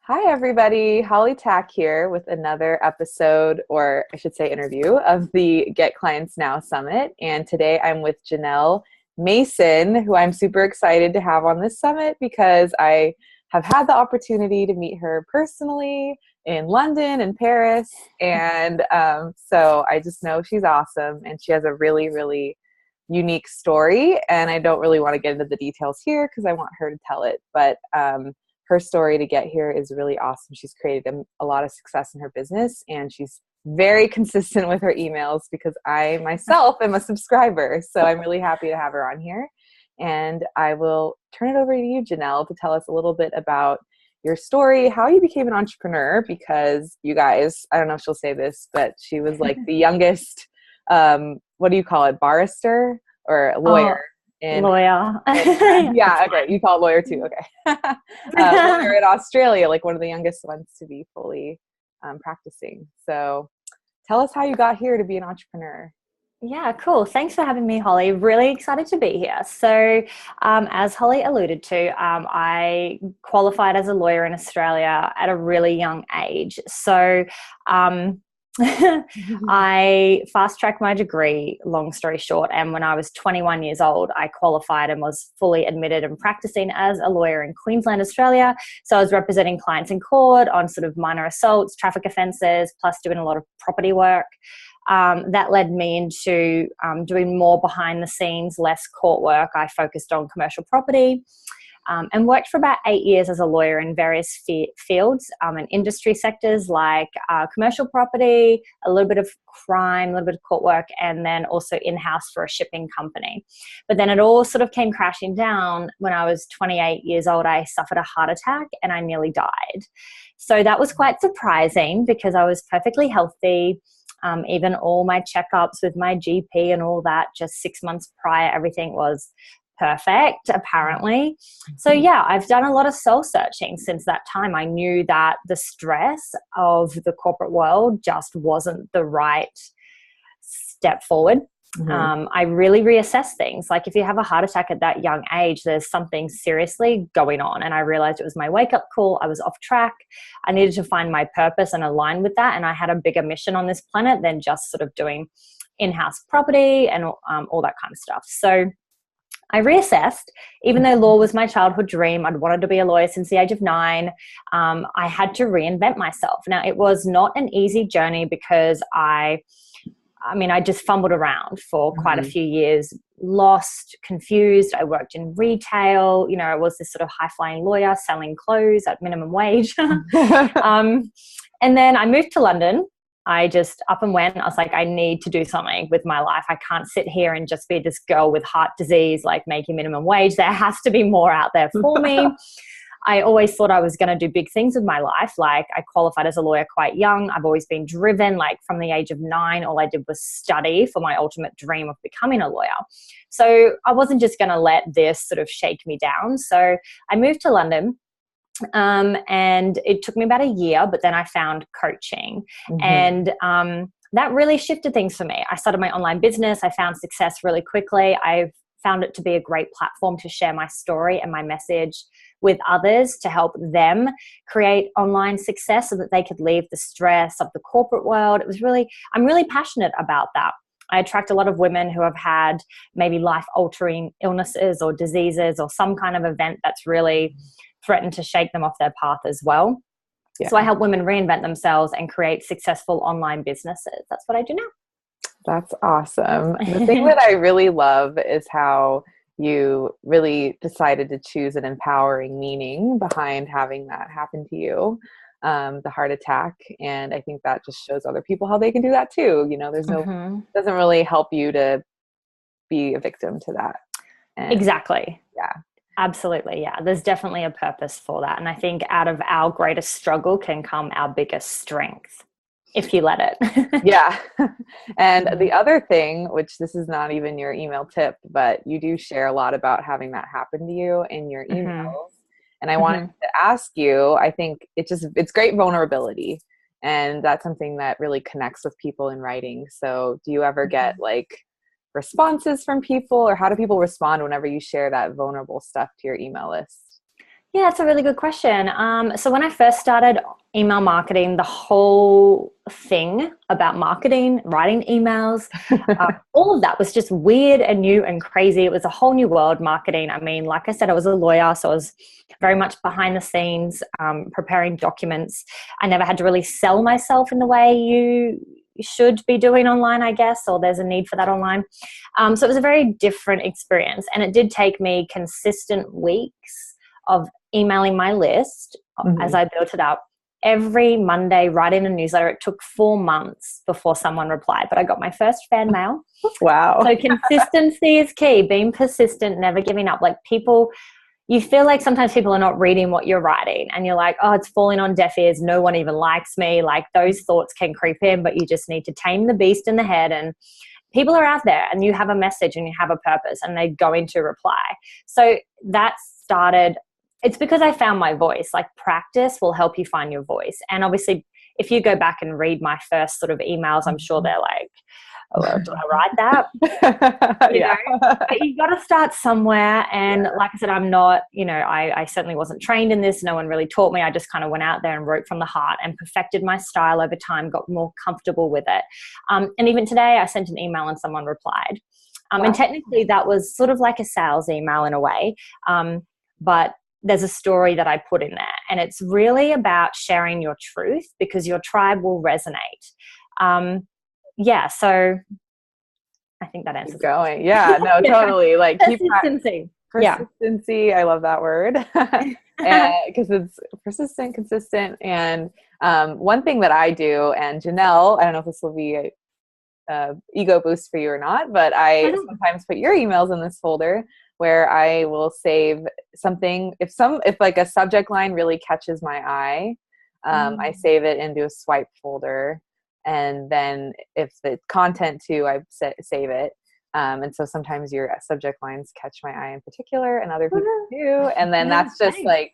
Hi, everybody. Holly Tack here with another episode, or I should say interview, of the Get Clients Now Summit. And today I'm with Janelle Mason, who I'm super excited to have on this summit because I have had the opportunity to meet her personally in London and Paris. And so I just know she's awesome and she has a really, really unique story. And I don't really want to get into the details here because I want her to tell it. But her story to get here is really awesome. She's created a lot of success in her business and she's very consistent with her emails because I myself am a subscriber. So I'm really happy to have her on here. And I will turn it over to you, Janelle, to tell us a little bit about your story, how you became an entrepreneur, because you guys, I don't know if she'll say this, but she was like the youngest, what do you call it, barrister or Oh, lawyer? In lawyer. yeah, okay. You call it lawyer too. Okay. Lawyer in Australia, like one of the youngest ones to be fully practicing. So tell us how you got here to be an entrepreneur. Yeah, cool. Thanks for having me, Holly. Really excited to be here. So, as Holly alluded to, I qualified as a lawyer in Australia at a really young age. So, um, I fast tracked my degree, long story short. And when I was 21 years old, I qualified and was fully admitted and practicing as a lawyer in Queensland, Australia. So I was representing clients in court on sort of minor assaults, traffic offences, plus doing a lot of property work. That led me into doing more behind the scenes, less court work. I focused on commercial property. And worked for about 8 years as a lawyer in various fields and industry sectors like commercial property, a little bit of crime, a little bit of court work, and then also in-house for a shipping company. But then it all sort of came crashing down when I was 28 years old. I suffered a heart attack and I nearly died. So that was quite surprising because I was perfectly healthy. Even all my checkups with my GP and all that, just 6 months prior, everything was perfect, apparently. So yeah, I've done a lot of soul searching since that time. I knew that the stress of the corporate world just wasn't the right step forward. I really reassess things. Like if you have a heart attack at that young age, there's something seriously going on. And I realized it was my wake up call. I was off track. I needed to find my purpose and align with that. And I had a bigger mission on this planet than just sort of doing in-house property and all that kind of stuff. So I reassessed, even though law was my childhood dream. I'd wanted to be a lawyer since the age of 9. I had to reinvent myself. Now, it was not an easy journey because I just fumbled around for quite a few years, lost, confused. I worked in retail. I was this sort of high-flying lawyer selling clothes at minimum wage. And then I moved to London. I just up and went. I was like, I need to do something with my life. I can't sit here and just be this girl with heart disease, like making minimum wage. There has to be more out there for me. I always thought I was going to do big things with my life. Like I qualified as a lawyer quite young. I've always been driven. Like from the age of 9, all I did was study for my ultimate dream of becoming a lawyer. So I wasn't just going to let this sort of shake me down. So I moved to London. And it took me about a year, but then I found coaching. And that really shifted things for me. I started my online business. I found success really quickly. I've found it to be a great platform to share my story and my message with others to help them create online success so that they could leave the stress of the corporate world. I'm really passionate about that. I attract a lot of women who have had maybe life-altering illnesses or diseases or some kind of event that's really threatened to shake them off their path as well. Yeah. So I help women reinvent themselves and create successful online businesses. That's what I do now. That's awesome. The thing that I really love is how you really decided to choose an empowering meaning behind having that happen to you, the heart attack. And I think that just shows other people how they can do that too. Doesn't really help you to be a victim to that. And exactly. Yeah. Absolutely. Yeah. There's definitely a purpose for that. And I think out of our greatest struggle can come our biggest strength if you let it. Yeah. And the other thing, which this is not even your email tip, but you do share a lot about having that happen to you in your emails. And I wanted to ask you, I think it's great vulnerability. And that's something that really connects with people in writing. So do you ever get like responses from people, or how do people respond whenever you share that vulnerable stuff to your email list? Yeah, that's a really good question. So when I first started email marketing, the whole thing about marketing, writing emails, all of that was just weird and new and crazy. It was a whole new world, marketing. I mean, like I said, I was a lawyer, so I was very much behind the scenes, preparing documents. I never had to really sell myself in the way you should be doing online, I guess, or there's a need for that online. So it was a very different experience, and it did take me consistent weeks of emailing my list as I built it up every Monday, writing a newsletter. It took 4 months before someone replied, but I got my first fan mail. Wow. So consistency is key, being persistent, never giving up. Like people, you feel like sometimes people are not reading what you're writing and you're like, oh, it's falling on deaf ears. No one even likes me. Like those thoughts can creep in, but you just need to tame the beast in the head, and people are out there and you have a message and you have a purpose and they're going to reply. So that started, it's because I found my voice. Like practice will help you find your voice. And obviously if you go back and read my first sort of emails, I'm sure they're like, oh, well, do I write that? You know, but you got to start somewhere. And like I said, I'm not, you know, I certainly wasn't trained in this. No one really taught me. I just kind of went out there and wrote from the heart and perfected my style over time, got more comfortable with it. And even today I sent an email and someone replied. And technically that was sort of like a sales email in a way. But there's a story that I put in there, and it's really about sharing your truth because your tribe will resonate. Yeah, so I think that answers. Keep going. Yeah, no, totally. Like Persistency. Persistency. Yeah. I love that word because it's persistent, consistent. And one thing that I do, and Janelle, I don't know if this will be a ego boost for you or not, but I sometimes put your emails in this folder where I will save something. If like a subject line really catches my eye, I save it into a swipe folder. And then if the content too, I save it. And so sometimes your subject lines catch my eye in particular, and other people do. And then that's just like,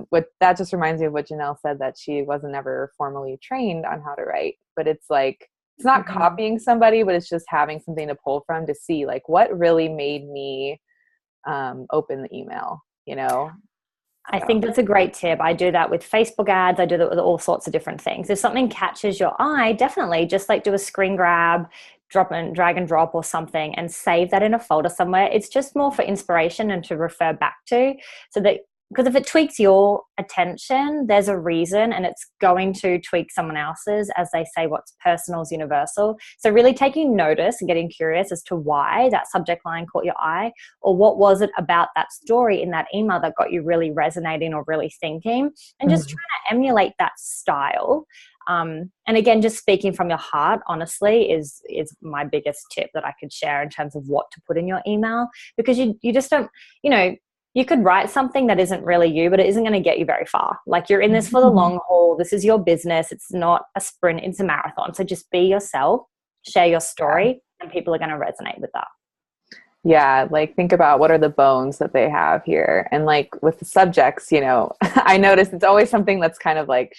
what that just reminds me of what Janelle said, that she wasn't ever formally trained on how to write, but it's like, it's not copying somebody, but it's just having something to pull from to see like what really made me open the email, you know? I think that's a great tip. I do that with Facebook ads. I do that with all sorts of different things. If something catches your eye, definitely just like do a screen grab, drag and drop or something, and save that in a folder somewhere. It's just more for inspiration and to refer back to, so that, because if it tweaks your attention, there's a reason, and it's going to tweak someone else's. As they say, what's personal is universal. So really taking notice and getting curious as to why that subject line caught your eye, or what was it about that story in that email that got you really resonating or really thinking, and just trying to emulate that style. And again, just speaking from your heart, honestly, is my biggest tip that I could share in terms of what to put in your email, because you just don't, you know, you could write something that isn't really you, but it isn't going to get you very far. Like you're in this for the long haul. This is your business. It's not a sprint, it's a marathon. So just be yourself, share your story, and people are going to resonate with that. Yeah, like think about what are the bones that they have here. And like with the subjects, you know, I notice it's always something that's kind of like,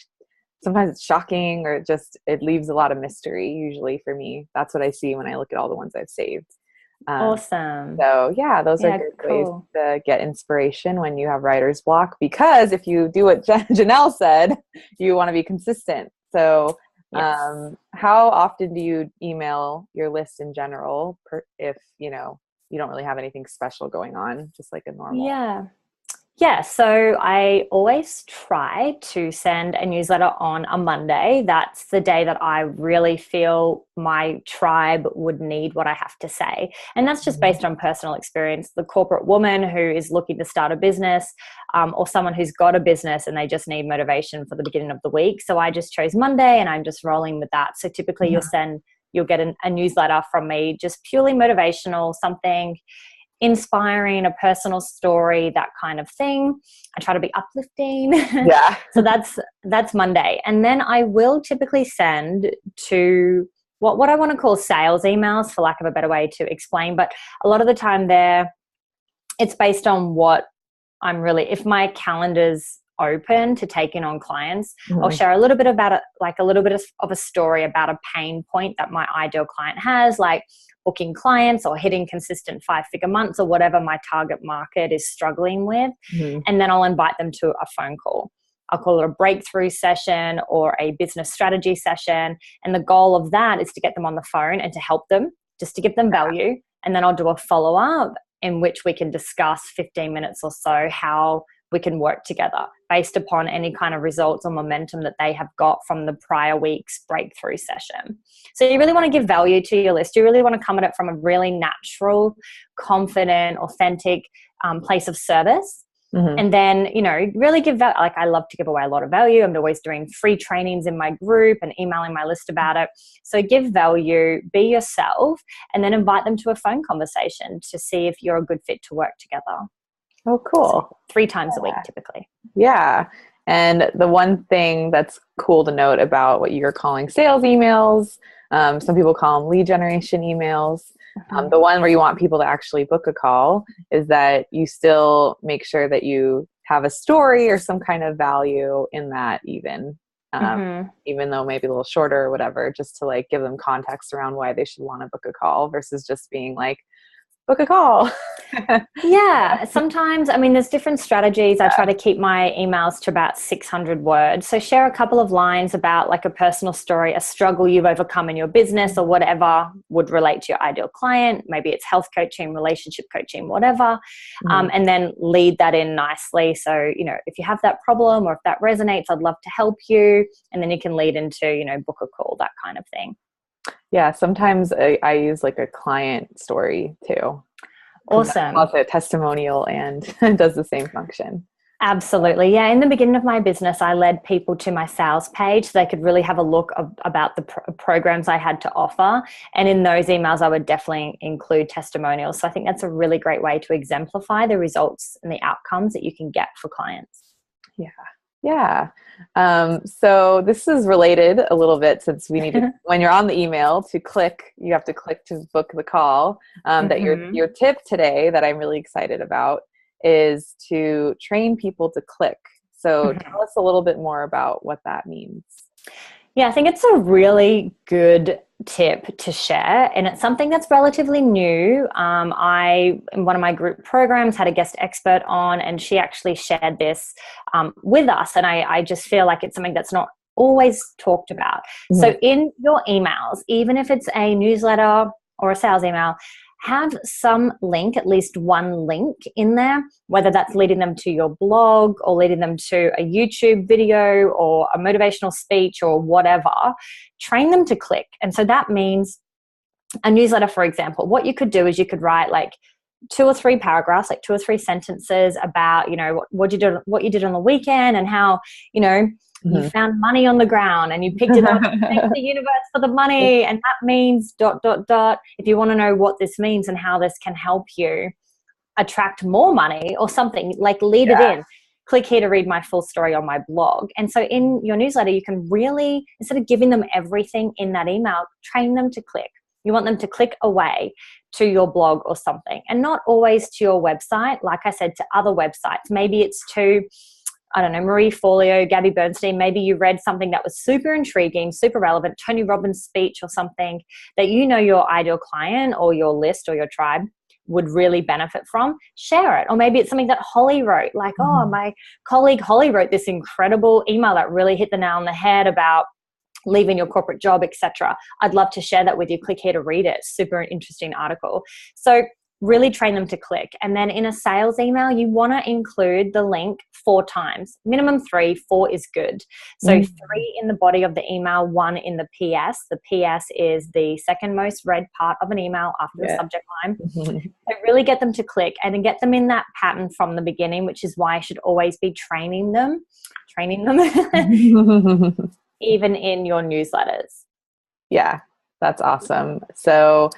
sometimes it's shocking, or it leaves a lot of mystery usually for me. That's what I see when I look at all the ones I've saved. Awesome. So yeah, those are good ways to get inspiration when you have writer's block, because if you do what Janelle said, you want to be consistent. So how often do you email your list in general, if you know you don't really have anything special going on, just like a normal? Yeah, so I always try to send a newsletter on a Monday. That's the day that I really feel my tribe would need what I have to say. And that's just based on personal experience. The corporate woman who is looking to start a business, or someone who's got a business and they just need motivation for the beginning of the week. So I just chose Monday and I'm just rolling with that. So typically you'll get a newsletter from me, just purely motivational, something inspiring, a personal story, that kind of thing. I try to be uplifting. Yeah. So that's Monday. And then I will typically send to what I want to call sales emails, for lack of a better way to explain. But a lot of the time it's based on what I'm really, if my calendar's open to taking on clients, I'll Mhm. share a little bit about it, like a little bit of a story about a pain point that my ideal client has, like booking clients or hitting consistent 5-figure months or whatever my target market is struggling with. Mhm. And then I'll invite them to a phone call. I'll call it a breakthrough session or a business strategy session. And the goal of that is to get them on the phone and to help them, just to give them value. And then I'll do a follow-up in which we can discuss 15 minutes or so how we can work together based upon any kind of results or momentum that they have got from the prior week's breakthrough session. So you really want to give value to your list. You really want to come at it from a really natural, confident, authentic place of service. Mhm. And then, really give value. Like, I love to give away a lot of value. I'm always doing free trainings in my group and emailing my list about it. So give value, be yourself, and then invite them to a phone conversation to see if you're a good fit to work together. Oh, cool. So 3 times a week, typically. Yeah. And the one thing that's cool to note about what you're calling sales emails, some people call them lead generation emails. The one where you want people to actually book a call is that you still make sure that you have a story or some kind of value in that even though maybe a little shorter or whatever, just to like give them context around why they should want to book a call versus just being like, book a call. Yeah, sometimes, there's different strategies. I try to keep my emails to about 600 words. So share a couple of lines about like a personal story, a struggle you've overcome in your business or whatever would relate to your ideal client. Maybe it's health coaching, relationship coaching, whatever. And then lead that in nicely. So, if you have that problem or if that resonates, I'd love to help you. And then you can lead into, book a call, that kind of thing. Yeah, sometimes I use like a client story too. Awesome. Also a testimonial and does the same function. Absolutely. Yeah. In the beginning of my business, I led people to my sales page so they could really have a look about the programs I had to offer. And in those emails, I would definitely include testimonials. So I think that's a really great way to exemplify the results and the outcomes that you can get for clients. Yeah. Yeah. So this is related a little bit since we need to, when you're on the email you have to click to book the call. That your tip today that I'm really excited about is to train people to click. So tell us a little bit more about what that means. Yeah, I think it's a really good tip to share, and it's something that's relatively new. I, in one of my group programs, had a guest expert on, and she actually shared this with us, and I just feel like it's something that's not always talked about. So in your emails, even if it's a newsletter or a sales email, have some link, at least one link in there, whether that's leading them to your blog or leading them to a YouTube video or a motivational speech or whatever. Train them to click. And so that means a newsletter, for example. What you could do is you could write like 2 or 3 paragraphs, like 2 or 3 sentences about, what you did on the weekend and how, you found money on the ground and you picked it up and thanked the universe for the money. And that means ... If you want to know what this means and how this can help you attract more money or something, like lead it in. Click here to read my full story on my blog. And so in your newsletter, you can really, instead of giving them everything in that email, train them to click. You want them to click away to your blog or something, and not always to your website. Like I said, to other websites. Maybe it's to, I don't know, Marie Forleo, Gabby Bernstein. Maybe you read something that was super intriguing, super relevant, Tony Robbins' speech or something that your ideal client or your list or your tribe would really benefit from. Share it. Or maybe it's something that Holly wrote, like, oh, my colleague Holly wrote this incredible email that really hit the nail on the head about leaving your corporate job, etc. I'd love to share that with you. Click here to read it. Super interesting article. So really train them to click. And then in a sales email, you want to include the link 4 times, minimum 3, 4 is good. So 3 in the body of the email, 1 in the PS. The PS is the second most read part of an email after the subject line. So really get them to click and get them in that pattern from the beginning, which is why I should always be training them even in your newsletters. Yeah, that's awesome. So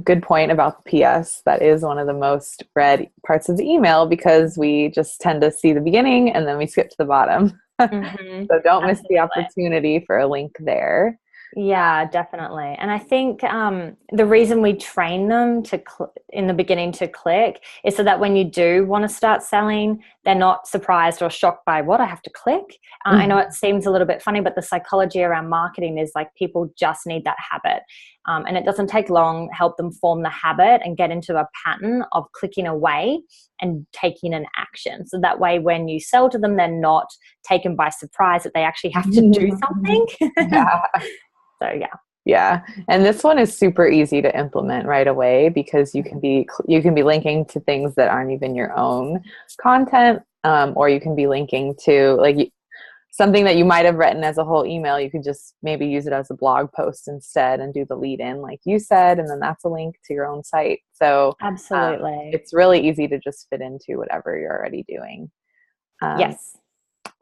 good point about the PS. That is one of the most read parts of the email because we just tend to see the beginning and then we skip to the bottom. So don't miss the opportunity for a link there. Yeah, definitely. And I think the reason we train them to in the beginning to click is so that when you do want to start selling, they're not surprised or shocked by what I have to click. I know it seems a little bit funny, but the psychology around marketing is like people just need that habit. And it doesn't take long. Help them form the habit and get into a pattern of clicking away and taking an action. So that way, when you sell to them, they're not taken by surprise that they actually have to do something. Yeah. So yeah. Yeah. And this one is super easy to implement right away because you can be linking to things that aren't even your own content, or you can be linking to like something that you might have written as a whole email. You could just maybe use it as a blog post instead and do the lead in like you said, and then that's a link to your own site. So Absolutely. it's really easy to just fit into whatever you're already doing. Yes.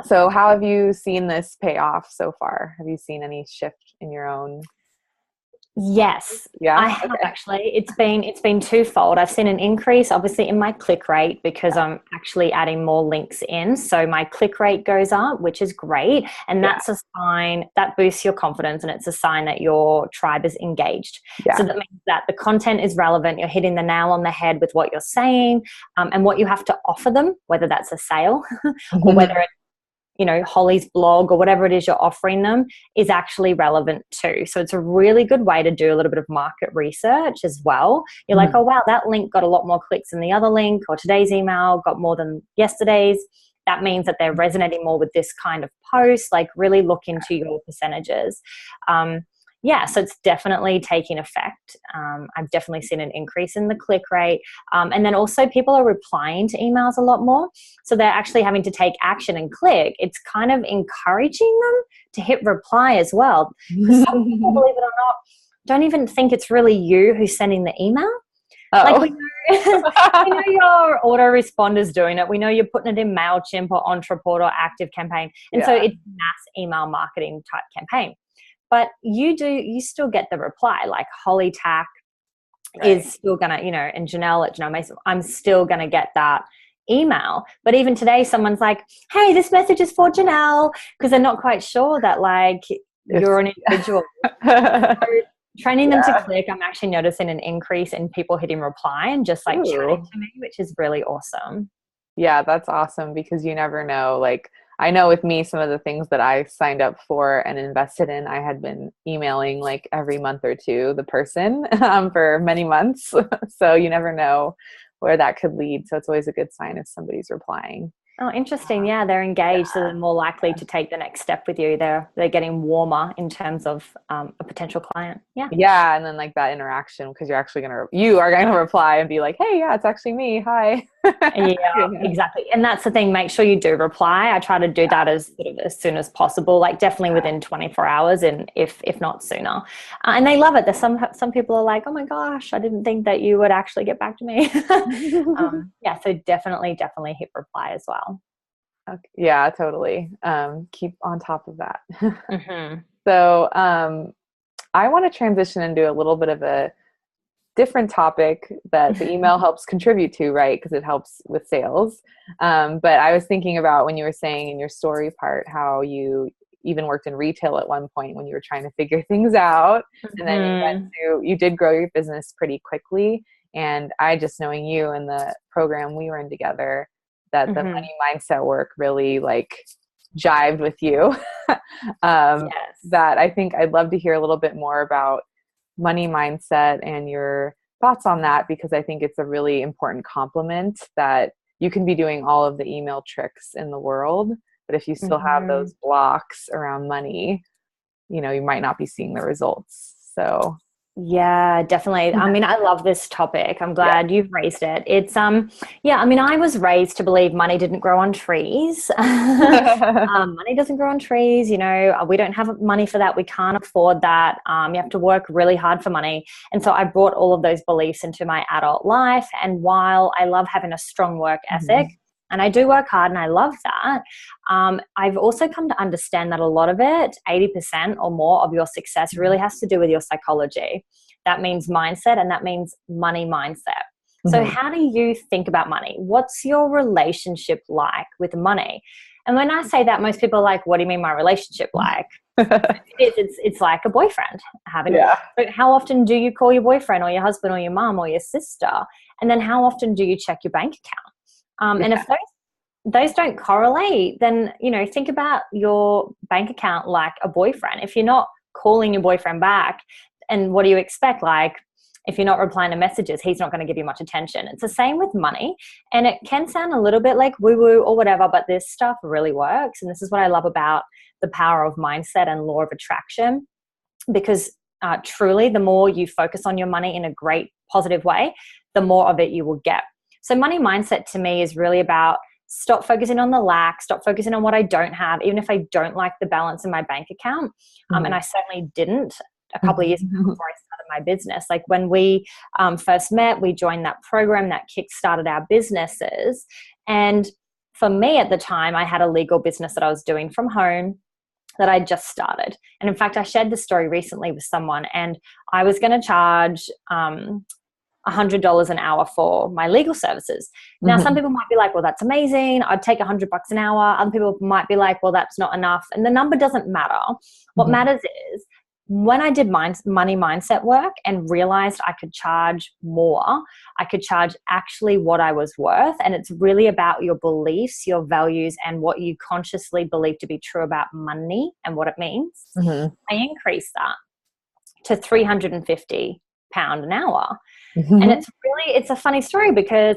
So how have you seen this pay off so far? Have you seen any shift in your own? Yes, Yeah. I have actually. It's been twofold. I've seen an increase, obviously, in my click rate because I'm actually adding more links in. So my click rate goes up, which is great. And that's a sign that boosts your confidence, and it's a sign that your tribe is engaged. Yeah. So that means that the content is relevant. You're hitting the nail on the head with what you're saying, and what you have to offer them, whether that's a sale or whether it's Holly's blog or whatever it is you're offering them is actually relevant too. So it's a really good way to do a little bit of market research as well. You're like, oh, wow, that link got a lot more clicks than the other link, or today's email got more than yesterday's. That means that they're resonating more with this kind of post. Like really look into your percentages. So it's definitely taking effect. I've definitely seen an increase in the click rate. And then also people are replying to emails a lot more. So they're actually having to take action and click. It's kind of encouraging them to hit reply as well. Because some people, believe it or not, don't even think it's really you who's sending the email. Like we know your autoresponders doing it. We know you're putting it in MailChimp or Entreport or ActiveCampaign. And so it's mass email marketing type campaign. But you still get the reply, like Holly Tack is still going to, and Janelle at Janelle Mason, I'm still going to get that email. But even today, someone's like, hey, this message is for Janelle, because they're not quite sure that like you're an individual. So training them to click, I'm actually noticing an increase in people hitting reply and just like chatting to me, which is really awesome. Yeah, that's awesome because you never know. Like, I know with me, some of the things that I signed up for and invested in, I had been emailing like every month or two the person for many months. So you never know where that could lead. So it's always a good sign if somebody's replying. Oh, interesting. Yeah, they're engaged, so they're more likely to take the next step with you. They're getting warmer in terms of a potential client. Yeah, and then like that interaction because you are going to reply and be like, hey, yeah, it's actually me. Hi. Yeah, exactly. And that's the thing. Make sure you do reply. I try to do that as soon as possible, like definitely within 24 hours, and if not sooner. And they love it. There's some people are like, oh my gosh, I didn't think that you would actually get back to me. So definitely hit reply as well. Okay. Yeah, totally. Keep on top of that. So I want to transition into a little bit of a different topic that the email helps contribute to, right? Because it helps with sales. But I was thinking about when you were saying in your story part how you even worked in retail at one point when you were trying to figure things out. And then you did grow your business pretty quickly. And I just knowing you and the program we were in together, that the money mindset work really like jived with you. That I think I'd love to hear a little bit more about money mindset and your thoughts on that, because I think it's a really important complement that you can be doing all of the email tricks in the world, but if you still have those blocks around money, you might not be seeing the results. So yeah, definitely. I mean, I love this topic. I'm glad you've raised it. It's I mean, I was raised to believe money didn't grow on trees. Money doesn't grow on trees. We don't have money for that. We can't afford that. You have to work really hard for money. And so I brought all of those beliefs into my adult life. And while I love having a strong work ethic, and I do work hard and I love that, I've also come to understand that a lot of it, 80% or more of your success really has to do with your psychology. That means mindset, and that means money mindset. So how do you think about money? What's your relationship like with money? And when I say that, most people are like, what do you mean my relationship like? It's like a boyfriend having it. So how often do you call your boyfriend or your husband or your mom or your sister? And then how often do you check your bank account? And if those those don't correlate, then, think about your bank account like a boyfriend. If you're not calling your boyfriend back, and what do you expect? Like, if you're not replying to messages, he's not going to give you much attention. It's the same with money. And it can sound a little bit like woo-woo or whatever, but this stuff really works. And this is what I love about the power of mindset and law of attraction, because truly, the more you focus on your money in a great positive way, the more of it you will get. So money mindset to me is really about stop focusing on the lack, stop focusing on what I don't have, even if I don't like the balance in my bank account. And I certainly didn't a couple of years ago before I started my business. Like when we first met, we joined that program that kickstarted our businesses. And for me at the time, I had a legal business that I was doing from home that I just started. And in fact, I shared this story recently with someone, and I was going to charge $100 an hour for my legal services. Now, some people might be like, well, that's amazing. I'd take $100 an hour. Other people might be like, well, that's not enough. And the number doesn't matter. What matters is when I did money mindset work and realized I could charge more, I could charge actually what I was worth. And it's really about your beliefs, your values, and what you consciously believe to be true about money and what it means. I increased that to £350 an hour. And it's a funny story because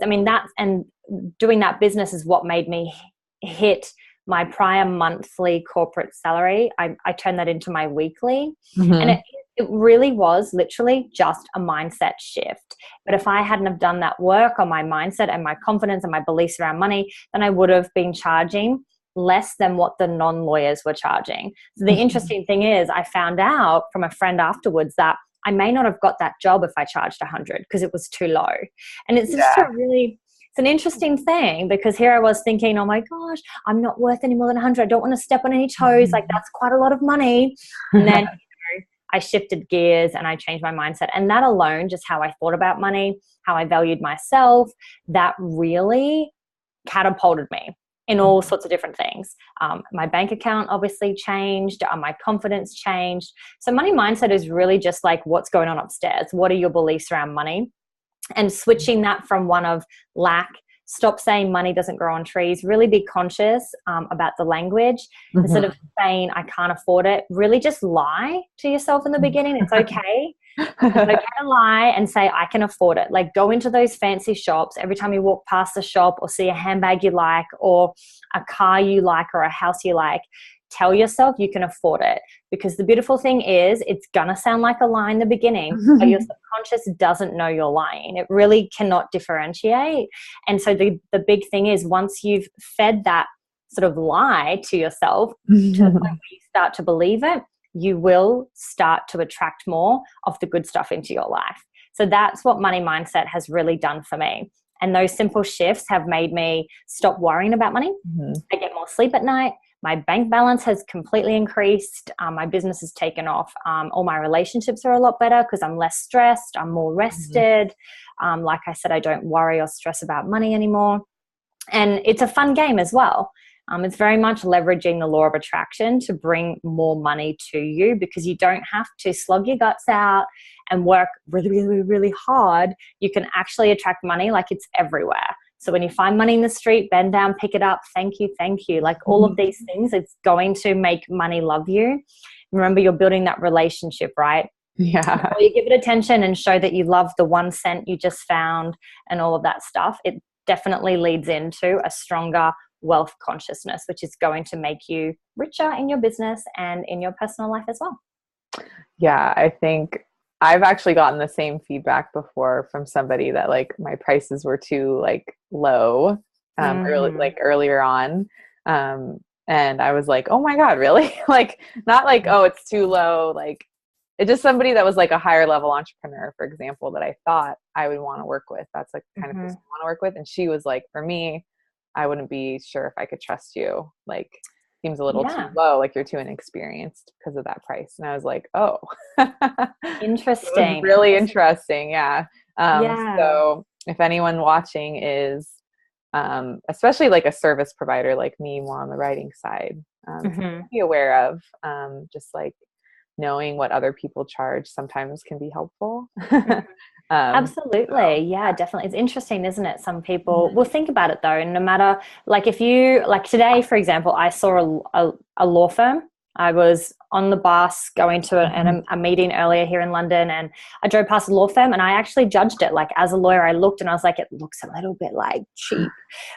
doing that business is what made me hit my prior monthly corporate salary. I turned that into my weekly. And it really was literally just a mindset shift. But if I hadn't have done that work on my mindset and my confidence and my beliefs around money, then I would have been charging less than what the non-lawyers were charging. So the interesting thing is I found out from a friend afterwards that I may not have got that job if I charged 100 because it was too low. And it's just it's an interesting thing because here I was thinking, oh my gosh, I'm not worth any more than 100. I don't want to step on any toes. Like that's quite a lot of money. And then I shifted gears and I changed my mindset. And that alone, just how I thought about money, how I valued myself, that really catapulted me in all sorts of different things. My bank account obviously changed. My confidence changed. So money mindset is really just like what's going on upstairs. What are your beliefs around money? And switching that from one of lack, stop saying money doesn't grow on trees, really be conscious about the language. Instead of saying I can't afford it, really just lie to yourself in the beginning. It's okay. It's okay to lie and say I can afford it. Like go into those fancy shops every time you walk past a shop or see a handbag you like or a car you like or a house you like. Tell yourself you can afford it, because the beautiful thing is it's going to sound like a lie in the beginning, but your subconscious doesn't know you're lying. It really cannot differentiate. And so the big thing is once you've fed that sort of lie to yourself to the point where you start to believe it, you will start to attract more of the good stuff into your life. So that's what money mindset has really done for me. And those simple shifts have made me stop worrying about money. I get more sleep at night. My bank balance has completely increased. My business has taken off. All my relationships are a lot better because I'm less stressed. I'm more rested. Like I said, I don't worry or stress about money anymore. And it's a fun game as well. It's very much leveraging the law of attraction to bring more money to you, because you don't have to slog your guts out and work really, really, really hard. You can actually attract money like it's everywhere. So when you find money in the street, bend down, pick it up. Thank you. Thank you. Like all of these things, it's going to make money love you. Remember, you're building that relationship, right? Yeah. Before you give it attention and show that you love the 1 cent you just found and all of that stuff, it definitely leads into a stronger wealth consciousness, which is going to make you richer in your business and in your personal life as well. Yeah, I think I've actually gotten the same feedback before from somebody that like my prices were too like low earlier on. And I was like, oh my God, really? Like not like, oh, it's too low. Like it's just somebody that was like a higher level entrepreneur, for example, that I thought I would want to work with. That's like the kind of person I want to work with. And she was like, for me, I wouldn't be sure if I could trust you. Like seems a little too low, like you're too inexperienced because of that price. And I was like, oh, interesting. Really interesting. Yeah. So if anyone watching is, especially like a service provider like me, more on the writing side, be aware of, just like knowing what other people charge sometimes can be helpful. Absolutely. Yeah, definitely. It's interesting, isn't it? Some people will think about it though. No matter, like if you, like today, for example, I saw a law firm. I was on the bus going to a meeting earlier here in London, and I drove past a law firm and I actually judged it. Like as a lawyer, I looked and I was like, it looks a little bit like cheap.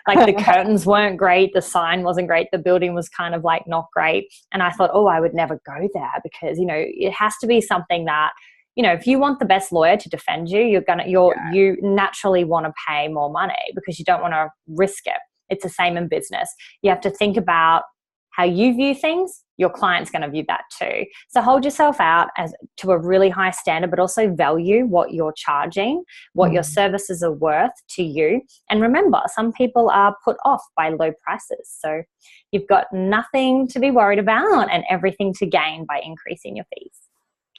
Like the curtains weren't great. The sign wasn't great. The building was kind of like not great. And I thought, oh, I would never go there because, it has to be something that, if you want the best lawyer to defend you, you naturally want to pay more money because you don't want to risk it. It's the same in business. You have to think about how you view things. Your client's going to view that too. So hold yourself out to a really high standard, but also value what you're charging, what your services are worth to you. And remember, some people are put off by low prices. So you've got nothing to be worried about and everything to gain by increasing your fees.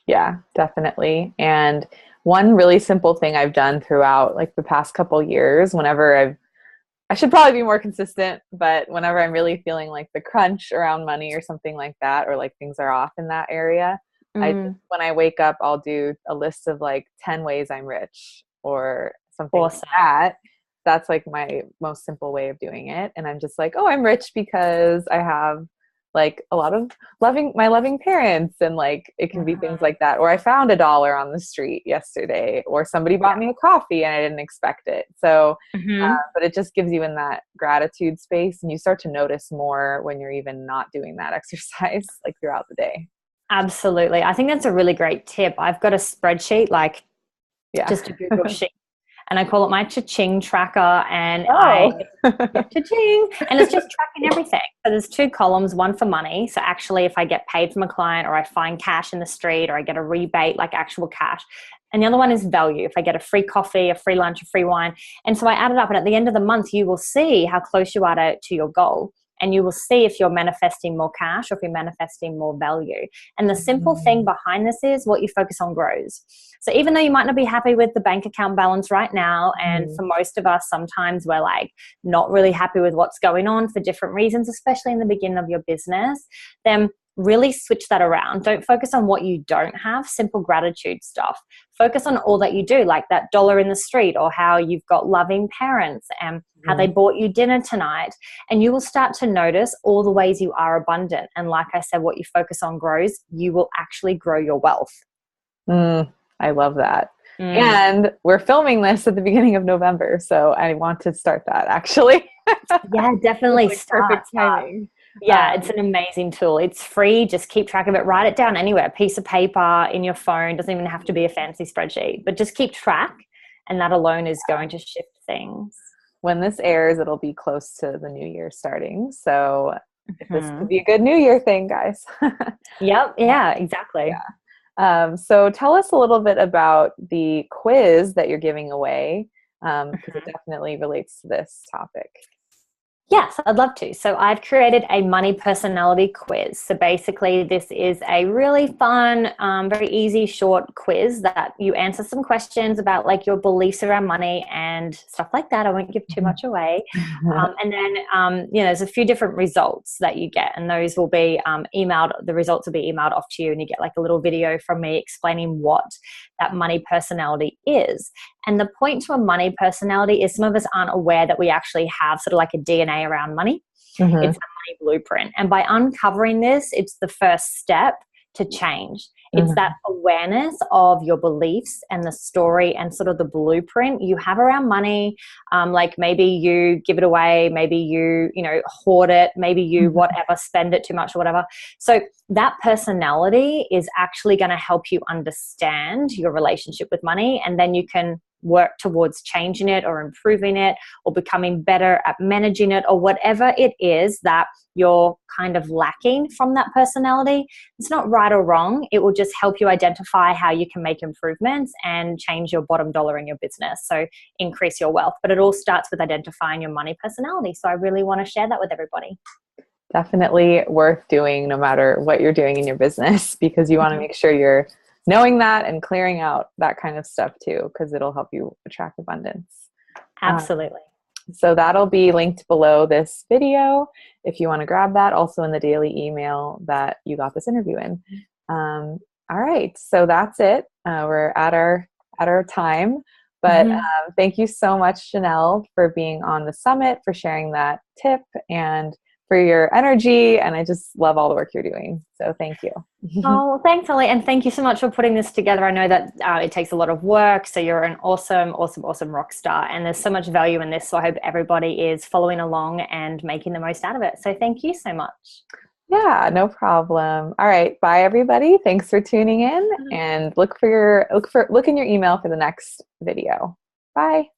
Yeah, definitely. And one really simple thing I've done throughout like the past couple years, I should probably be more consistent, but whenever I'm really feeling like the crunch around money or something like that, or like things are off in that area, when I wake up, I'll do a list of like 10 ways I'm rich or something like that. That's like my most simple way of doing it. And I'm just like, oh, I'm rich because I have like a lot of loving parents, and like it can be things like that. Or I found $1 on the street yesterday, or somebody bought me a coffee and I didn't expect it. So, but it just gives you in that gratitude space, and you start to notice more when you're even not doing that exercise like throughout the day. Absolutely. I think that's a really great tip. I've got a spreadsheet, just a Google sheet, and I call it my cha-ching tracker, and cha-ching, and it's just tracking everything. So there's 2 columns, one for money. So actually if I get paid from a client, or I find cash in the street, or I get a rebate, like actual cash. And the other one is value. If I get a free coffee, a free lunch, a free wine. And so I add it up, and at the end of the month, you will see how close you are to your goal. And you will see if you're manifesting more cash or if you're manifesting more value. And the simple thing behind this is what you focus on grows. So even though you might not be happy with the bank account balance right now, and for most of us, sometimes we're like not really happy with what's going on for different reasons, especially in the beginning of your business, then really switch that around. Don't focus on what you don't have, simple gratitude stuff. Focus on all that you do, like that $1 in the street, or how you've got loving parents and how they bought you dinner tonight. And you will start to notice all the ways you are abundant. And like I said, what you focus on grows. You will actually grow your wealth. I love that. And we're filming this at the beginning of November, so I want to start that actually. Yeah, definitely. Perfect timing. Yeah, it's an amazing tool. It's free. Just keep track of it. Write it down anywhere. A piece of paper, in your phone. Doesn't even have to be a fancy spreadsheet, but just keep track. And that alone is going to shift things. When this airs, it'll be close to the new year starting. So this could be a good New Year thing, guys. Yep. Yeah, exactly. Yeah. So tell us a little bit about the quiz that you're giving away, because it definitely relates to this topic. Yes, I'd love to. So I've created a money personality quiz. So basically this is a really fun, very easy, short quiz that you answer some questions about like your beliefs around money and stuff like that. I won't give too much away. And then, there's a few different results that you get, and those will be emailed. The results will be emailed off to you, and you get like a little video from me explaining what that money personality is. And the point to a money personality is some of us aren't aware that we actually have sort of like a DNA around money. It's a money blueprint. And by uncovering this, it's the first step to change. It's that awareness of your beliefs and the story and sort of the blueprint you have around money. Like maybe you give it away, maybe you hoard it, maybe you whatever, spend it too much or whatever. So that personality is actually going to help you understand your relationship with money, and then you can work towards changing it or improving it or becoming better at managing it, or whatever it is that you're kind of lacking from that personality. It's not right or wrong. It will just help you identify how you can make improvements and change your bottom dollar in your business. So increase your wealth. But it all starts with identifying your money personality. So I really want to share that with everybody. Definitely worth doing no matter what you're doing in your business, because you want to make sure you're knowing that and clearing out that kind of stuff too, because it'll help you attract abundance. Absolutely. So that'll be linked below this video if you want to grab that, also in the daily email that you got this interview in. All right, so that's it. We're at our time, but thank you so much, Janelle, for being on the summit, for sharing that tip, and for your energy. And I just love all the work you're doing. So thank you. Oh, thanks, Holly. And thank you so much for putting this together. I know that it takes a lot of work. So you're an awesome, awesome, awesome rock star. And there's so much value in this. So I hope everybody is following along and making the most out of it. So thank you so much. Yeah, no problem. All right, bye everybody. Thanks for tuning in, and look in your email for the next video. Bye.